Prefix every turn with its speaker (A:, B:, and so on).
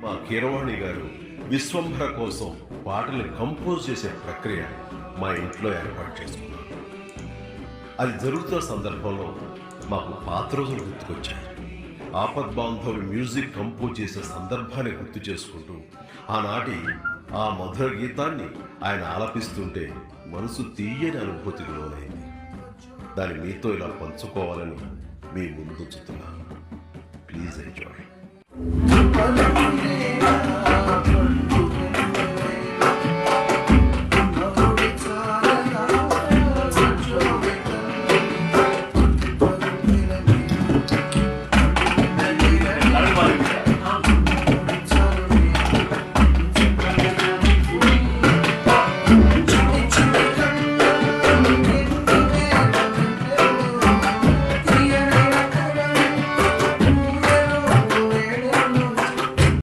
A: మా కీరవాణి గారు విశ్వంభర కోసం పాటల్ని కంపోజ్ చేసే ప్రక్రియ మా ఇంట్లో ఏర్పాటు చేసుకున్నాం. అది జరుగుతున్న సందర్భంలో మాకు పాత రోజులు గుర్తుకొచ్చాయి. ఆపద్బాంధవులు మ్యూజిక్ కంపోజ్ చేసే సందర్భాన్ని గుర్తు చేసుకుంటూ ఆనాటి ఆ మధుర గీతాన్ని ఆయన ఆలపిస్తుంటే మనసు తీయని అనుభూతికి లోనైంది. దాన్ని మీతో ఇలా పంచుకోవాలని మీ ముందుంచుతున్నాను. Please enjoy.